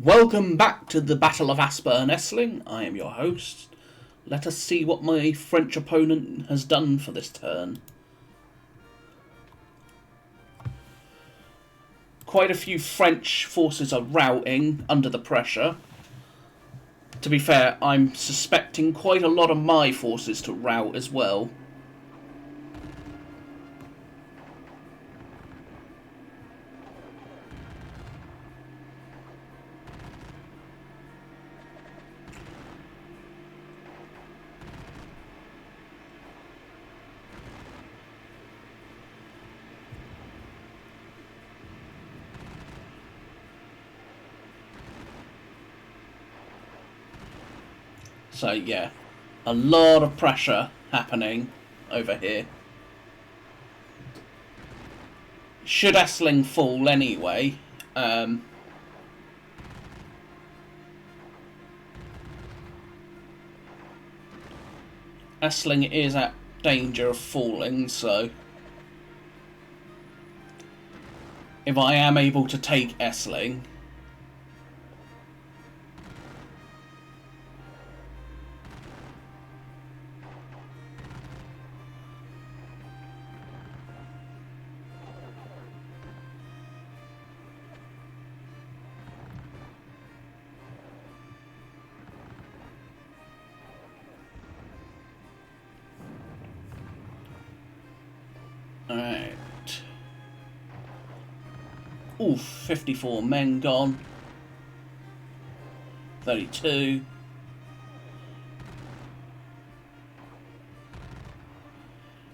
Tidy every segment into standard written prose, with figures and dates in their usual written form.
Welcome back to the Battle of Aspern, Essling. I am your host. Let us see what my French opponent has done for this turn. Quite a few French forces are routing under the pressure. To be fair, I'm suspecting quite a lot of my forces to rout as well. So yeah, a lot of pressure happening over here. Should Essling fall anyway, Essling is at danger of falling, so if I am able to take Essling, alright. Oof, 54 men gone. 32.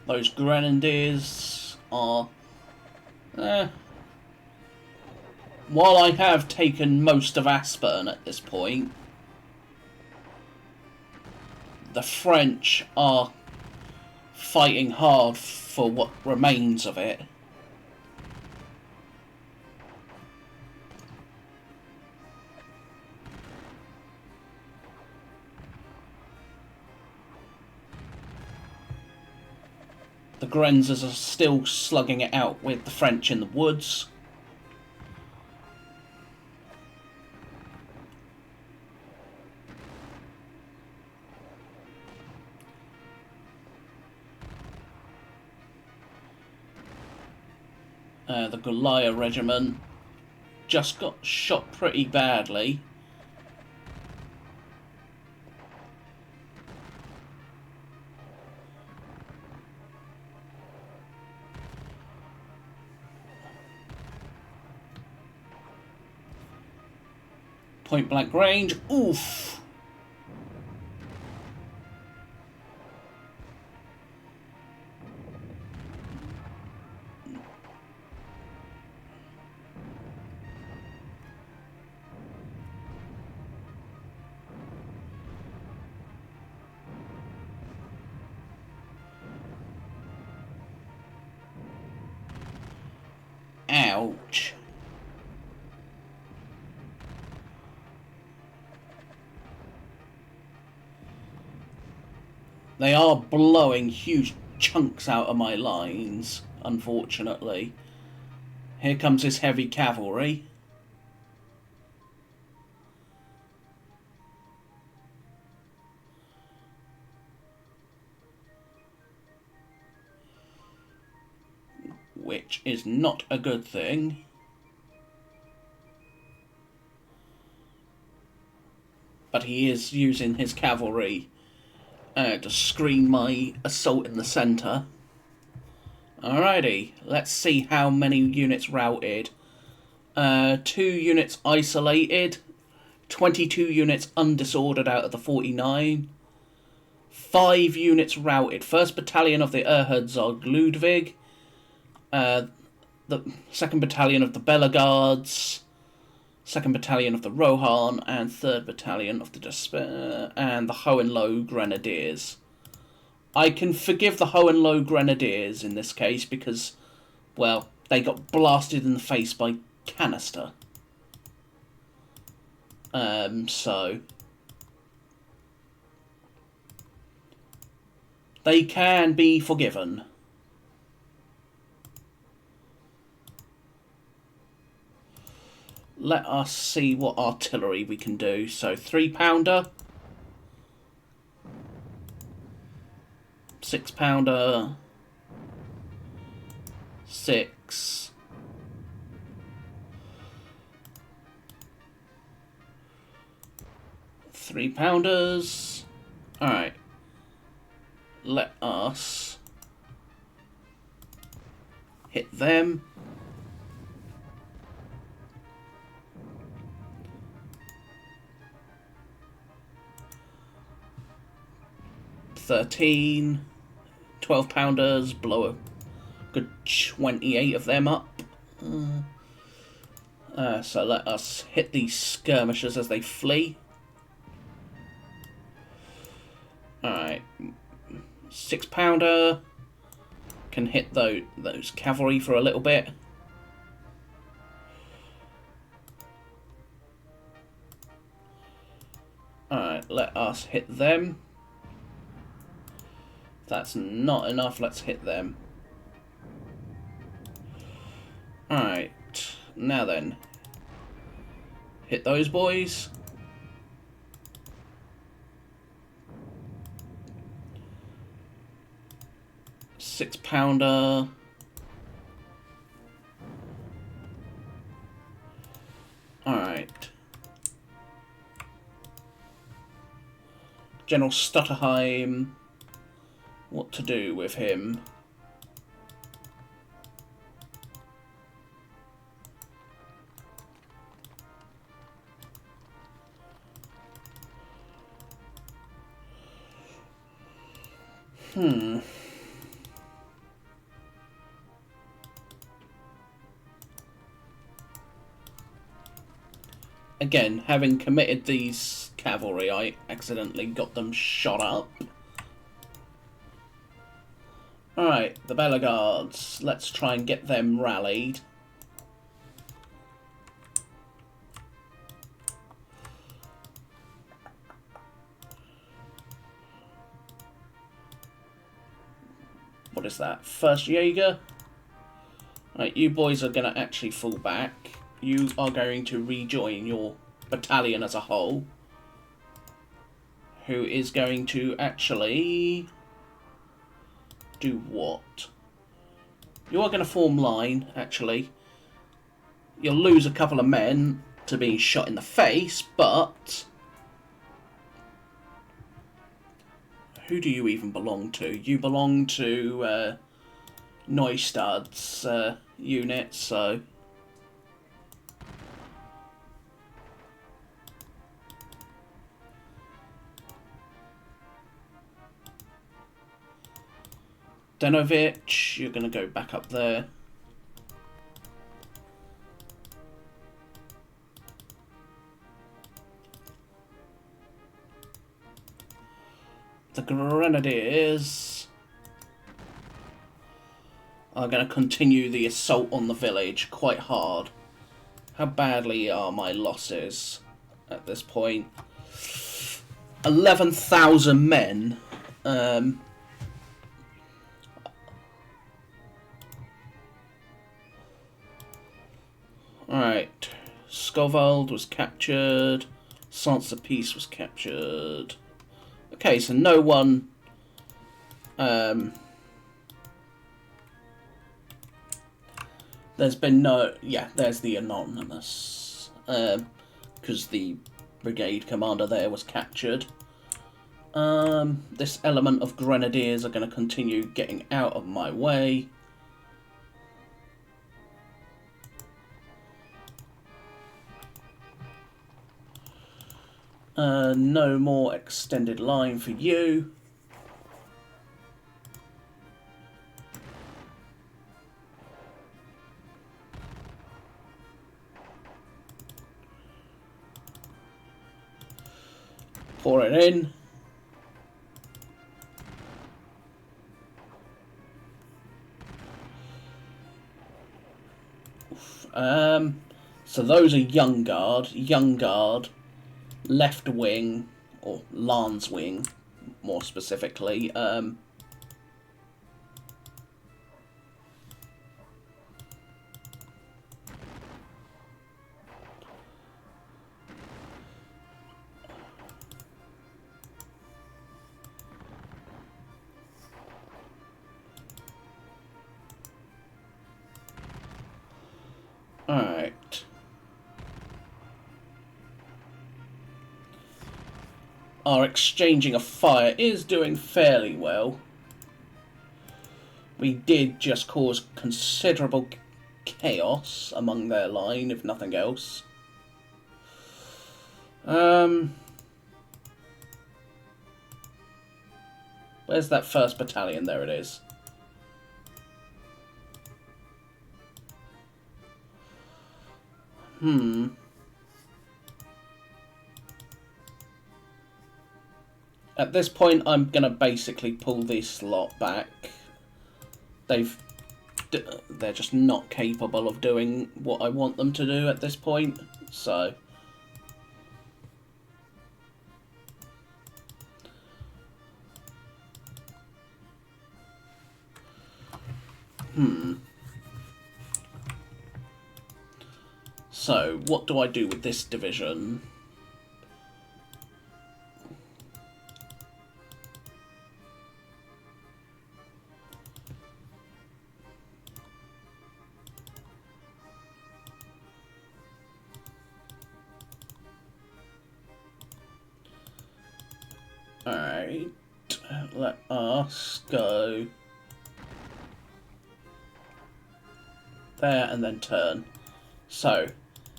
Those grenadiers are... While I have taken most of Aspern at this point, the French are fighting hard for what remains of it. The Grenzers are still slugging it out with the French in the woods. The Goliath regiment just got shot pretty badly. Point blank range. Oof! Ouch. They are blowing huge chunks out of my lines, unfortunately. Here comes his heavy cavalry. Which is not a good thing. But he is using his cavalry to screen my assault in the centre. Alrighty, let's see how many units routed. 2 units isolated, 22 units undisordered out of the 49, 5 units routed. 1st Battalion of the Herzog Ludwig, the 2nd Battalion of the Bellegardes, 2nd Battalion of the Rohan, and 3rd Battalion of the Despair, and the Hohenlohe Grenadiers. I can forgive the Hohenlohe Grenadiers in this case because, well, they got blasted in the face by canister. So they can be forgiven. let us see what artillery we can do. So 3-pounder, 6-pounder, 6, 3-pounders. Alright. Let us hit them. $13, 12-pounders, blow a good 28 of them up. So let us hit these skirmishers as they flee. Alright. 6-pounder can hit those cavalry for a little bit. Alright, let us hit them. If that's not enough, let's hit them. Alright, now then. Hit those boys. $6-pounder. Alright. General Stutterheim. What to do with him? Again, having committed these cavalry, I accidentally got them shot up. Alright, the Belaguards. Let's try and get them rallied. What is that? First Jaeger? Right, you boys are going to actually fall back. You are going to rejoin your battalion as a whole. Who is going to actually do what? You are going to form line, actually. You'll lose a couple of men to being shot in the face, but who do you even belong to? You belong to Neustadt's unit, so Denovich, you're going to go back up there. The Grenadiers are going to continue the assault on the village quite hard. How badly are my losses at this point? 11,000 men. Alright, Scovald was captured, Sansa-Peace was captured. Okay, so no one... there's been no... Yeah, there's the Anonymous. Because the brigade commander there was captured. This element of Grenadiers are going to continue getting out of my way. No more extended line for you. Pour it in. So those are Young Guard, left wing, or Lance wing, more specifically. our exchanging of fire is doing fairly well. We did just cause considerable chaos among their line, if nothing else. Where's that first battalion? There it is. At this point, I'm gonna basically pull this lot back. They're just not capable of doing what I want them to do at this point, so... So, what do I do with this division? Alright, let us go there and then turn. So,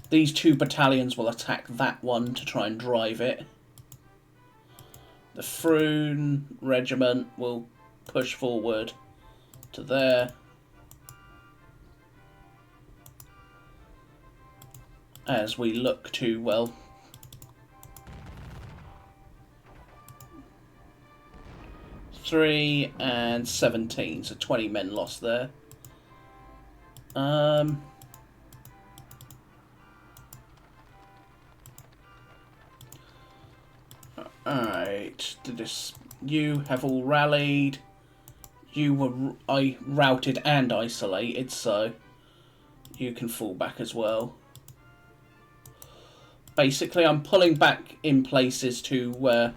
these two battalions will attack that one to try and drive it. The Froon regiment will push forward to there. As we look to, well... 3 and 17, so 20 men lost there. Alright, you have all rallied. I routed and isolated, so you can fall back as well. Basically, I'm pulling back in places to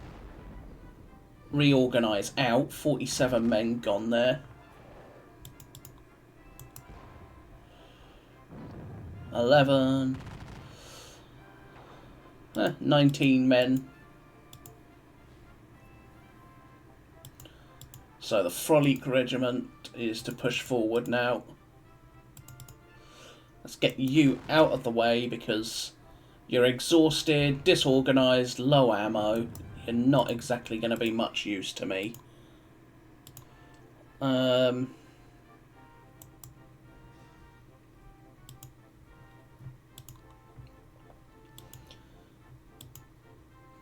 reorganise out. 47 men gone there. 11. 19 men. So the Frolic regiment is to push forward now. Let's get you out of the way because you're exhausted, disorganised, low ammo. You're not exactly going to be much use to me.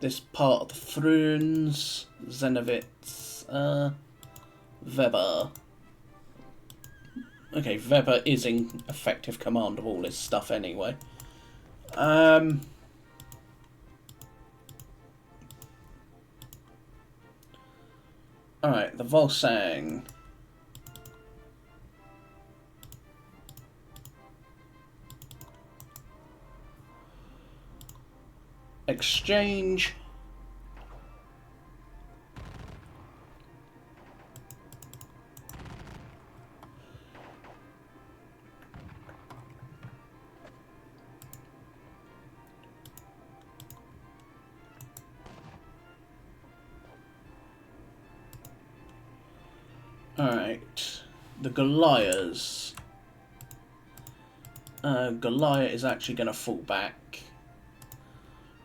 This part of the Thruns, Zenovitz, Weber. Okay, Weber is in effective command of all this stuff anyway. Alright, the Volsang. Exchange. Alright, the Goliaths. Goliath is actually going to fall back,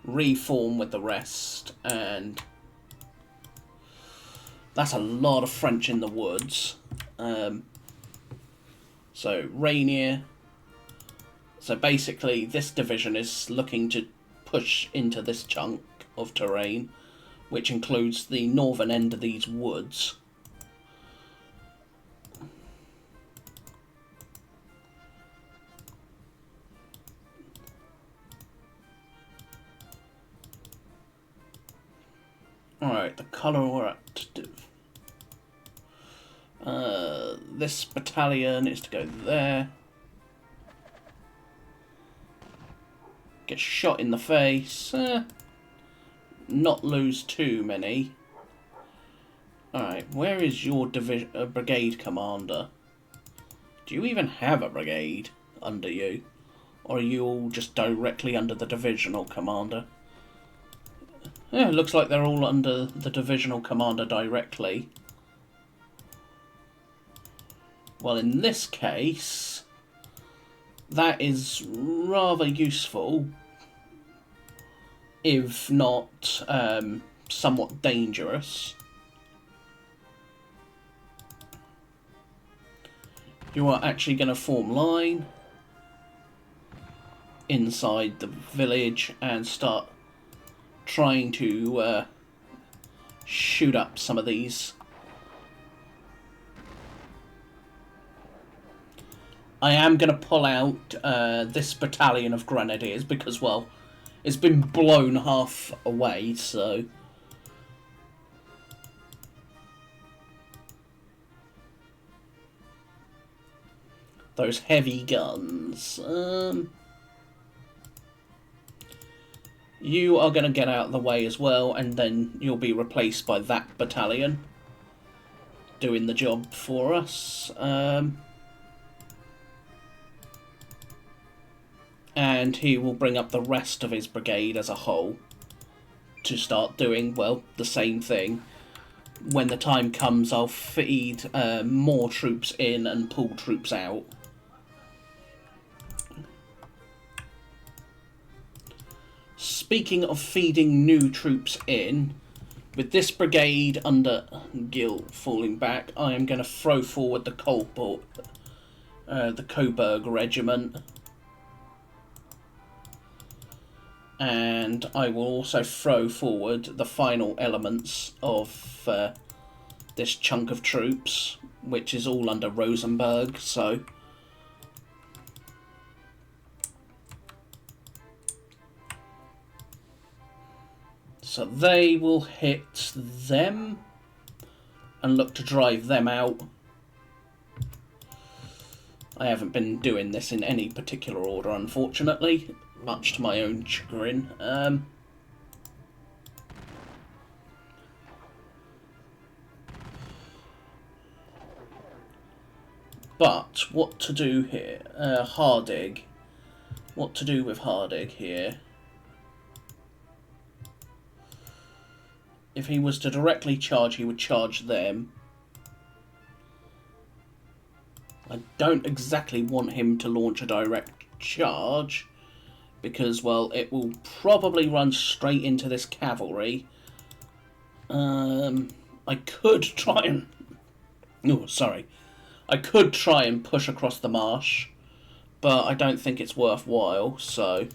reform with the rest, and that's a lot of French in the woods. So Rainier. So basically, this division is looking to push into this chunk of terrain, which includes the northern end of these woods. Alright, the colour we're at. This battalion is to go there. Get shot in the face. Not lose too many. Alright, where is your brigade commander? Do you even have a brigade under you? Or are you all just directly under the divisional commander? Yeah, it looks like they're all under the divisional commander directly. Well, in this case, that is rather useful, if not somewhat dangerous. You are actually going to form line inside the village and start trying to shoot up some of these. I am going to pull out this battalion of grenadiers because, well, it's been blown half away, so... Those heavy guns. You are going to get out of the way as well, and then you'll be replaced by that battalion doing the job for us. And he will bring up the rest of his brigade as a whole to start doing, well, the same thing. When the time comes, I'll feed more troops in and pull troops out. Speaking of feeding new troops in, with this brigade under Gil falling back, I am going to throw forward the Coburg regiment. And I will also throw forward the final elements of this chunk of troops, which is all under Rosenberg, so... So they will hit them and look to drive them out. I haven't been doing this in any particular order, unfortunately, much to my own chagrin. But what to do here? Hardig. What to do with Hardig here? If he was to directly charge, he would charge them. I don't exactly want him to launch a direct charge, because, well, it will probably run straight into this cavalry. I could try and... Oh, sorry. I could try and push across the marsh, but I don't think it's worthwhile, so...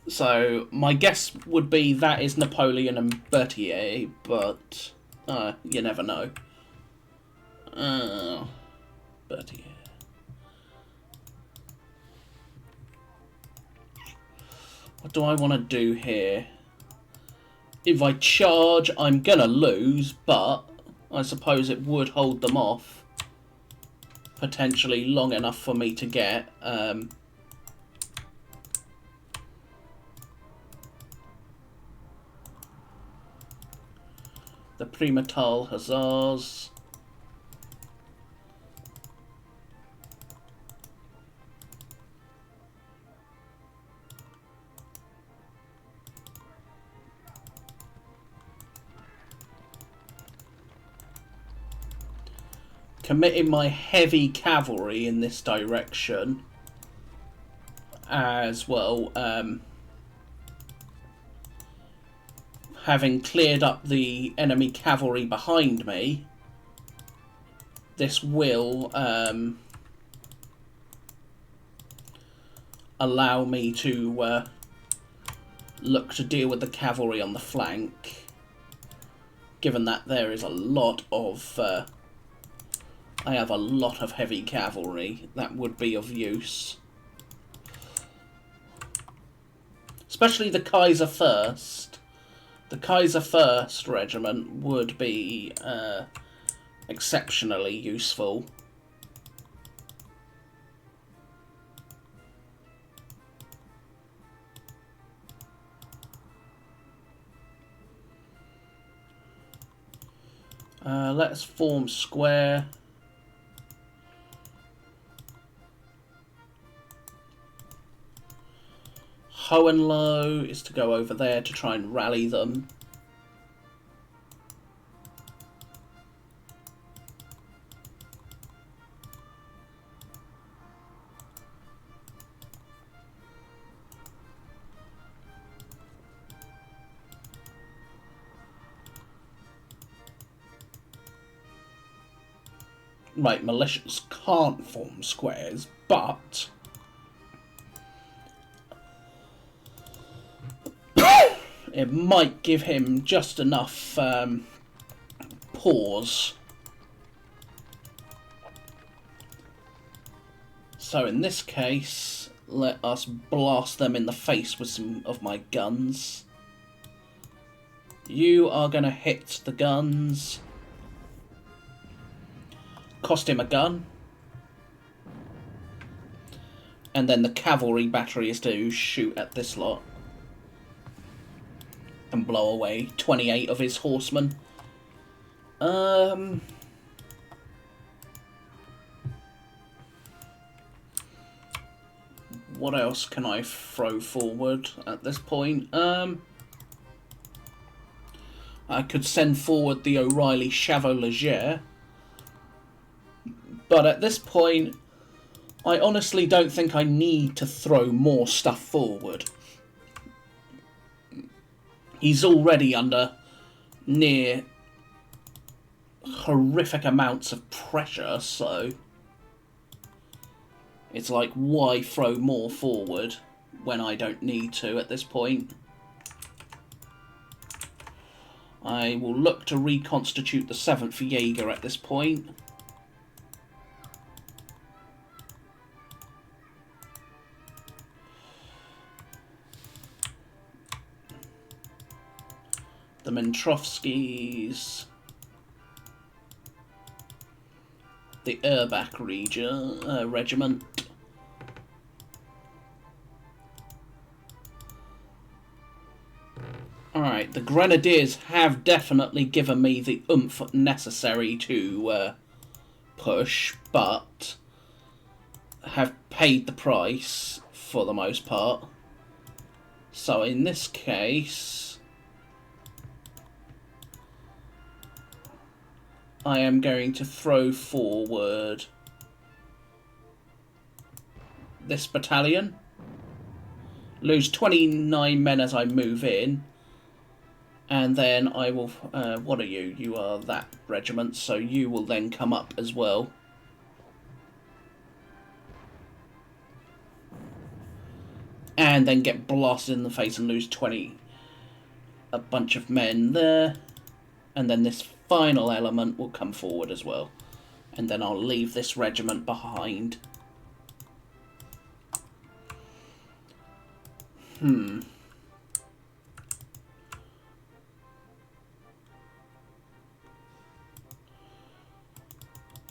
So, my guess would be that is Napoleon and Berthier, but you never know. Berthier. What do I want to do here? If I charge, I'm going to lose, but I suppose it would hold them off potentially long enough for me to get... the Primatal Hussars. Committing my heavy cavalry in this direction as well. Having cleared up the enemy cavalry behind me, this will allow me to look to deal with the cavalry on the flank, given that there is a lot of... I have a lot of heavy cavalry that would be of use. Especially the Kaiser First. The Kaiser First regiment would be exceptionally useful. Let's form square. Hohenlohe is to go over there to try and rally them. Right, militias can't form squares, but it might give him just enough pause. So in this case, let us blast them in the face with some of my guns. You are going to hit the guns. Cost him a gun. And then the cavalry battery is to shoot at this lot. And blow away 28 of his horsemen. What else can I throw forward at this point? I could send forward the O'Reilly Chevaux Leger. But at this point, I honestly don't think I need to throw more stuff forward. He's already under near horrific amounts of pressure, so it's like, why throw more forward when I don't need to at this point? I will look to reconstitute the 7th Jaeger at this point. The Mentrovskis, the Urbach regiment. Alright, the Grenadiers have definitely given me the oomph necessary to push, but have paid the price for the most part. So in this case, I am going to throw forward this battalion. Lose 29 men as I move in. And then I will... what are you? You are that regiment, so you will then come up as well. And then get blasted in the face and lose 20... a bunch of men there. And then this final element will come forward as well. And then I'll leave this regiment behind.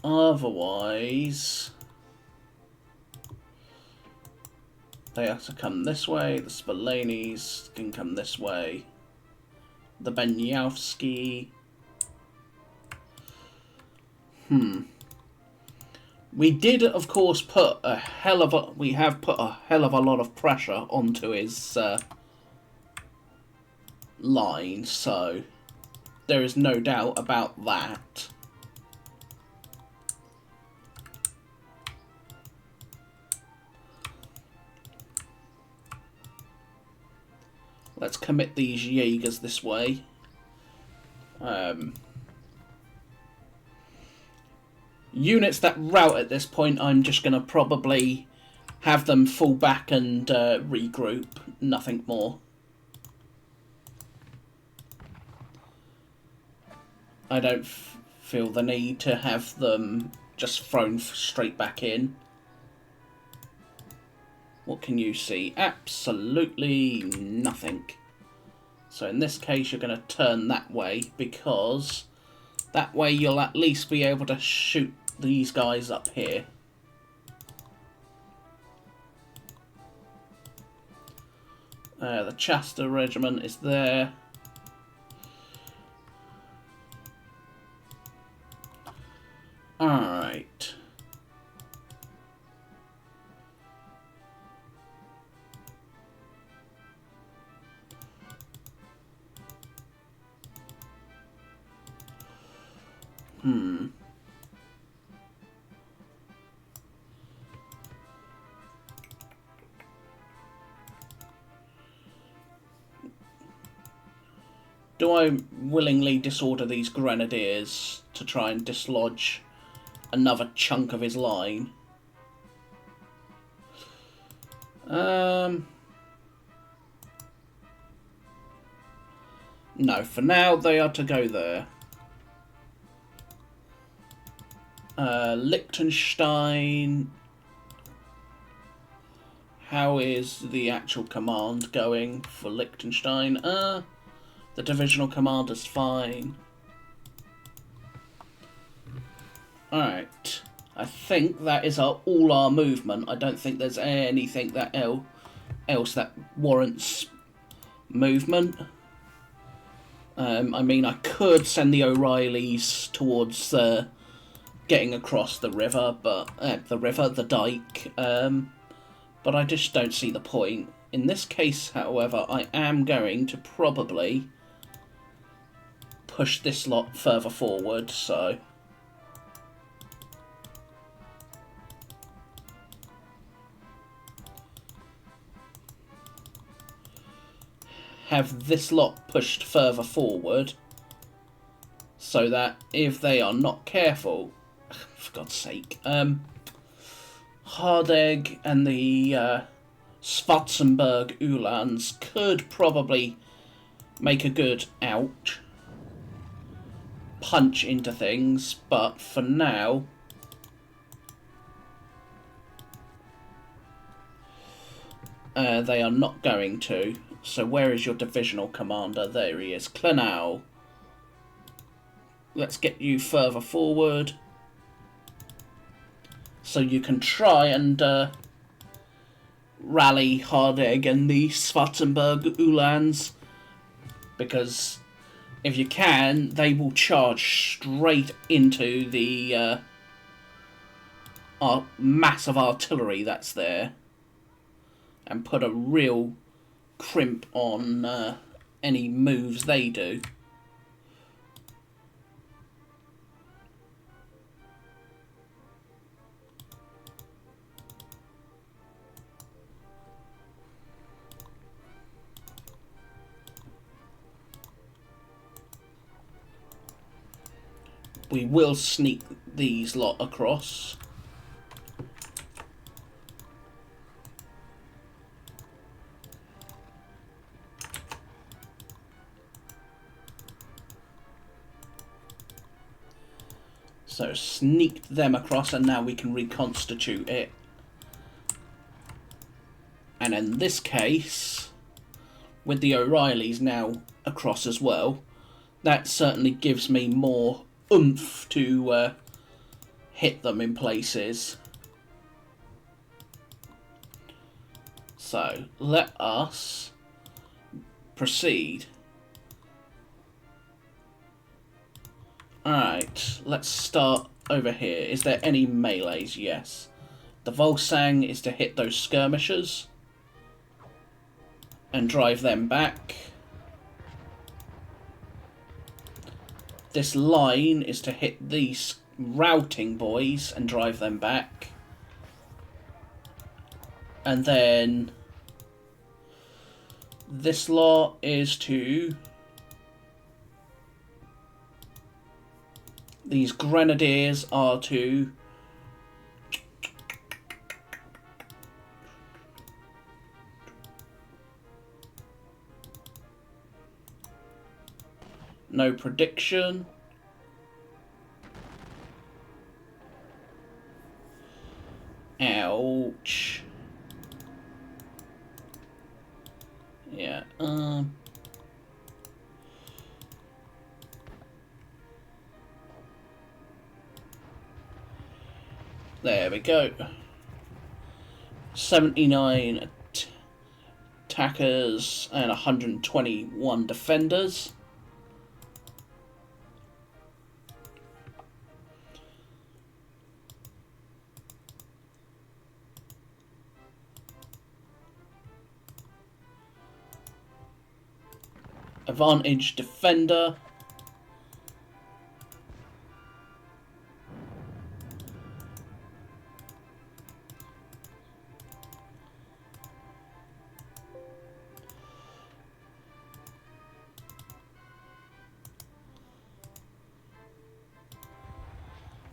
Otherwise, they have to come this way. The Spalanis can come this way. The Benyowski. We did, of course, put a hell of a... We have put a hell of a lot of pressure onto his line, so there is no doubt about that. Let's commit these Jaegers this way. Units that rout at this point, I'm just going to probably have them fall back and regroup. Nothing more. I don't feel the need to have them just thrown straight back in. What can you see? Absolutely nothing. So in this case, you're going to turn that way, because that way you'll at least be able to shoot these guys up here. The Chester regiment is there. Alright. Do I willingly disorder these grenadiers to try and dislodge another chunk of his line? No, for now they are to go there. Liechtenstein. How is the actual command going for Liechtenstein? The divisional commander's fine. Alright. I think that is all our movement. I don't think there's anything that else that warrants movement. I mean, I could send the O'Reillys towards getting across the river, but the dike. But I just don't see the point. In this case, however, I am going to probably push this lot further forward, so have this lot pushed further forward so that if they are not careful, for God's sake, Hardegg and the Schwarzenberg Uhlans could probably make a good punch into things, but for now they are not going to. So where is your divisional commander? There he is, Klenau. Let's get you further forward so you can try and rally Hardegg and the Schwarzenberg Uhlans, because if you can, they will charge straight into the mass of artillery that's there and put a real crimp on any moves they do. We will sneak these lot across. So sneaked them across, and now we can reconstitute it. And in this case, with the O'Reillys now across as well, that certainly gives me more oomph to hit them in places. So let us proceed. Alright, let's start over here. Is there any melees? Yes. The Volsang is to hit those skirmishers and drive them back. This line is to hit these routing boys and drive them back. And then this lot is to... These grenadiers are to... No prediction. Ouch. Yeah, there we go. 79 attackers and 121 defenders. Advantage defender.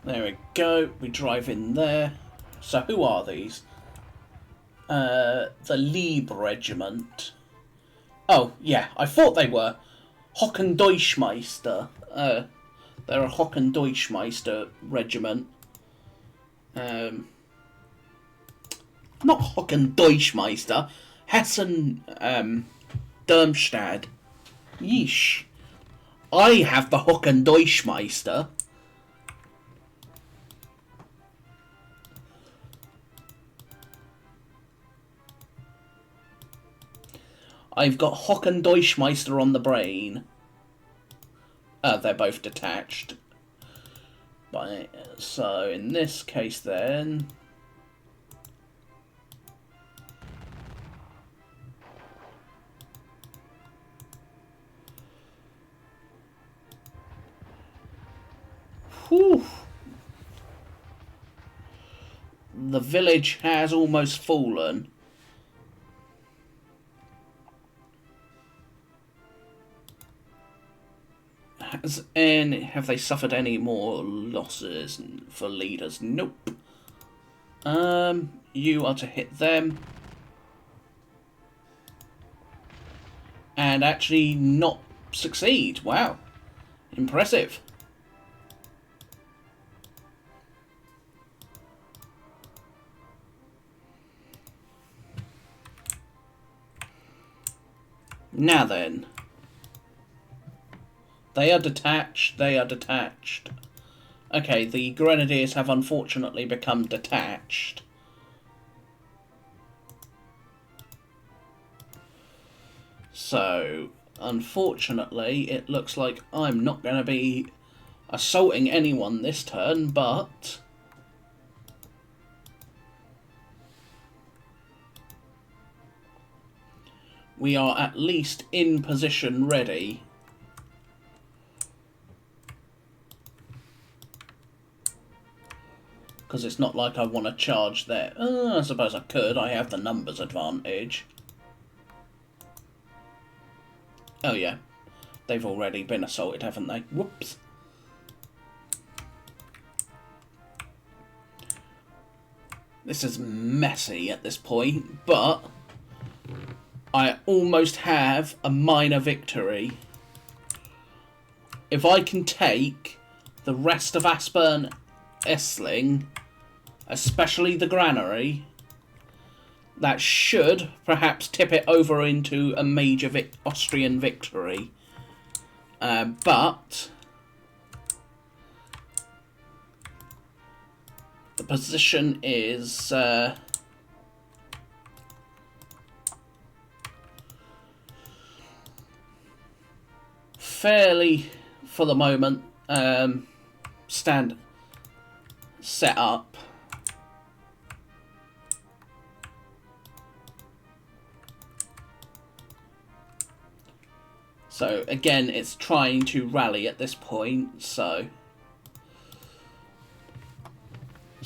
There we go. We drive in there. So who are these? The Lieb Regiment. Oh, yeah. I thought they were Hockendeutsmeister. They're a Hockendeutsmeister regiment. Not Hockendeutsmeister. Hessen Darmstadt. Yeesh. I have the Hockendeutsmeister. I've got Hockendeutsmeister on the brain. They're both detached. So in this case then... Whew. The village has almost fallen. Have they suffered any more losses for leaders? Nope. You are to hit them. And actually not succeed. Wow. Impressive. Now then. They are detached. They are detached. Okay, the Grenadiers have unfortunately become detached. So, unfortunately, it looks like I'm not going to be assaulting anyone this turn, but... we are at least in position ready. Because it's not like I want to charge there. I suppose I could. I have the numbers advantage. Oh yeah. They've already been assaulted, haven't they? Whoops. This is messy at this point, but I almost have a minor victory. If I can take the rest of Aspern, Essling, especially the granary, that should perhaps tip it over into a major Austrian victory. But the position is fairly, for the moment, set up. So again, it's trying to rally at this point. So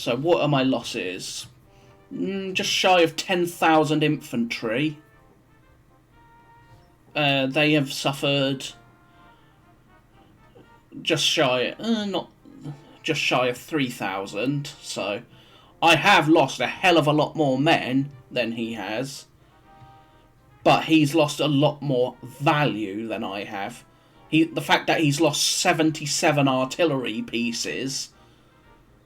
what are my losses? Just shy of 10,000 infantry. They have suffered just shy, just shy of 3,000. So I have lost a hell of a lot more men than he has. But he's lost a lot more value than I have. The fact that he's lost 77 artillery pieces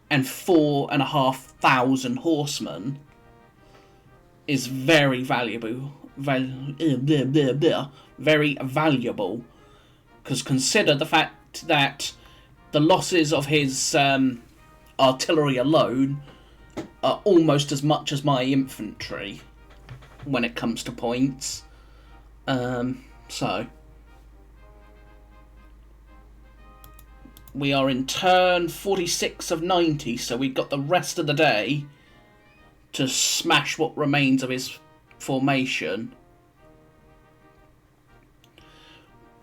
and 4,500 horsemen is very valuable. Very valuable. Because consider the fact that the losses of his artillery alone are almost as much as my infantry when it comes to points. So we are in turn 46 of 90, so we've got the rest of the day to smash what remains of his formation.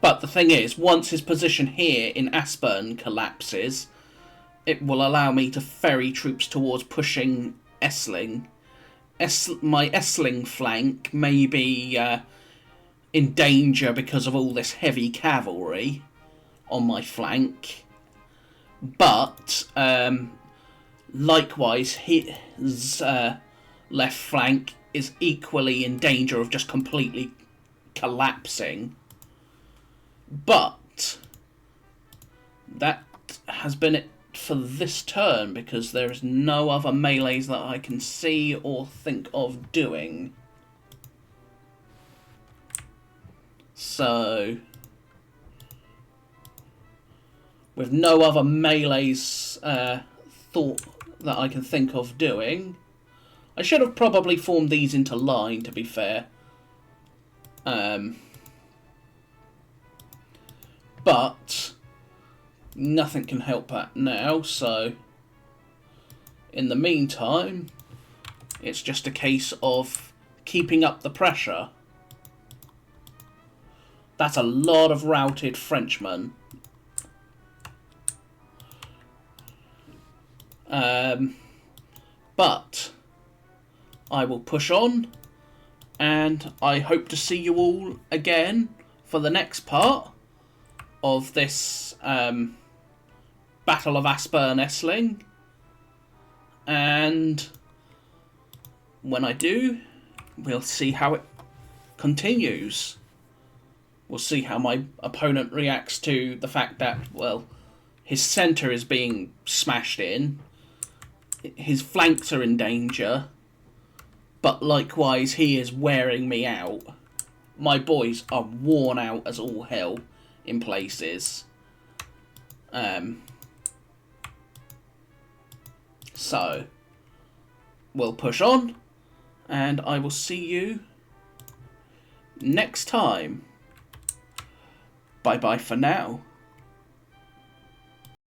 But the thing is, once his position here in Aspern collapses, it will allow me to ferry troops towards pushing Essling. My Essling flank may be in danger because of all this heavy cavalry on my flank. But likewise, his left flank is equally in danger of just completely collapsing. But that has been it for this turn, because there is no other melees that I can see or think of doing. So, with no other melees thought that I can think of doing, I should have probably formed these into line, to be fair. But nothing can help that now, so in the meantime, it's just a case of keeping up the pressure. That's a lot of routed Frenchmen. But I will push on, and I hope to see you all again for the next part of this Battle of Aspern Essling. And when I do, we'll see how it continues. We'll see how my opponent reacts to the fact that, well, his centre is being smashed in, his flanks are in danger, but likewise he is wearing me out. My boys are worn out as all hell in places. So, we'll push on, and I will see you next time. Bye bye for now.